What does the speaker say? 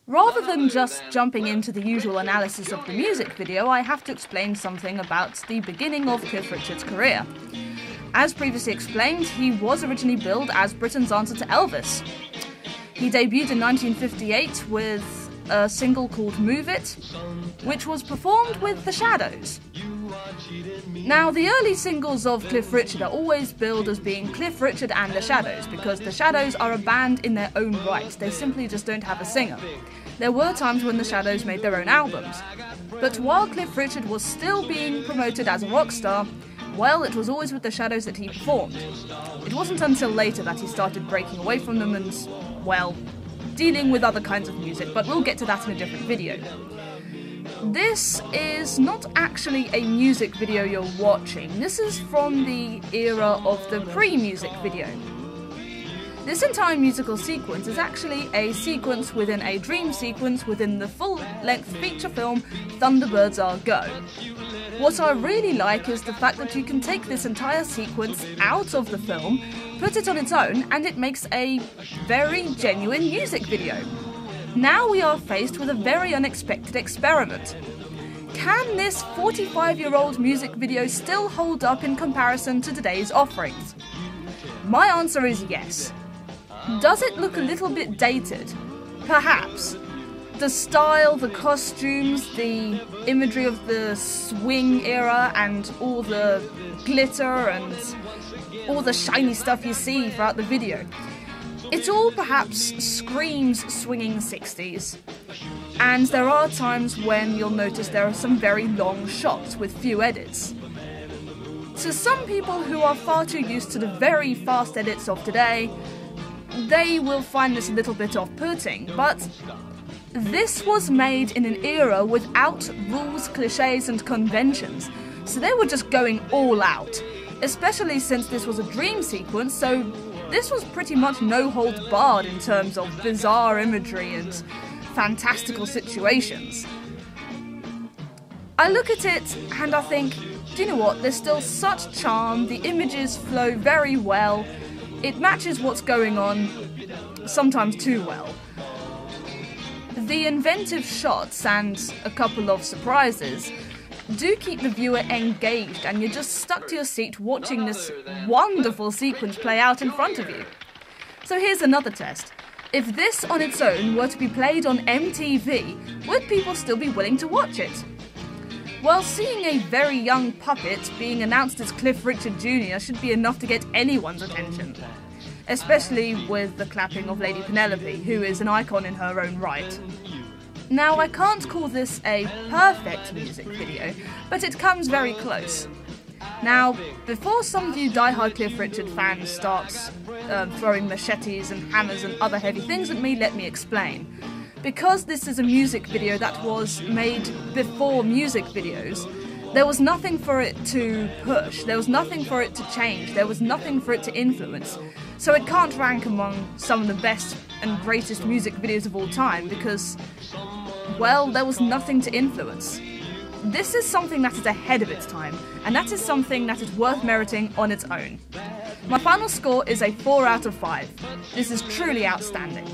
Rather than just jumping into the usual analysis of the music video, I have to explain something about the beginning of Cliff Richard's career. As previously explained, he was originally billed as Britain's answer to Elvis. He debuted in 1958 with a single called Move It, which was performed with The Shadows. Now, the early singles of Cliff Richard are always billed as being Cliff Richard and The Shadows, because The Shadows are a band in their own right. They simply just don't have a singer. There were times when The Shadows made their own albums. But while Cliff Richard was still being promoted as a rock star, well, it was always with The Shadows that he performed. It wasn't until later that he started breaking away from them and, well, dealing with other kinds of music, but we'll get to that in a different video. This is not actually a music video you're watching. This is from the era of the pre-music video. This entire musical sequence is actually a sequence within a dream sequence within the full-length feature film Thunderbirds Are Go. What I really like is the fact that you can take this entire sequence out of the film, put it on its own, and it makes a very genuine music video. Now we are faced with a very unexpected experiment. Can this 45-year-old music video still hold up in comparison to today's offerings? My answer is yes. Does it look a little bit dated? Perhaps. The style, the costumes, the imagery of the swing era and all the glitter and all the shiny stuff you see throughout the video. It all perhaps screams swinging 60s. And there are times when you'll notice there are some very long shots with few edits. To some people who are far too used to the very fast edits of today, they will find this a little bit off-putting, but this was made in an era without rules, cliches and conventions, so they were just going all out, especially since this was a dream sequence, so this was pretty much no holds barred in terms of bizarre imagery and fantastical situations. I look at it and I think, do you know what, there's still such charm, the images flow very well, it matches what's going on, sometimes too well. The inventive shots and a couple of surprises do keep the viewer engaged and you're just stuck to your seat watching this wonderful sequence play out in front of you. So here's another test. If this on its own were to be played on MTV, would people still be willing to watch it? Well, seeing a very young puppet being announced as Cliff Richard Jr. should be enough to get anyone's attention. Especially with the clapping of Lady Penelope, who is an icon in her own right. Now, I can't call this a perfect music video, but it comes very close. Now, before some of you die-hard Cliff Richard fans start throwing machetes and hammers and other heavy things at me, let me explain. Because this is a music video that was made before music videos, there was nothing for it to push, there was nothing for it to change, there was nothing for it to influence. So it can't rank among some of the best and greatest music videos of all time because, well, there was nothing to influence. This is something that is ahead of its time, and that is something that is worth meriting on its own. My final score is a 4 out of 5. This is truly outstanding.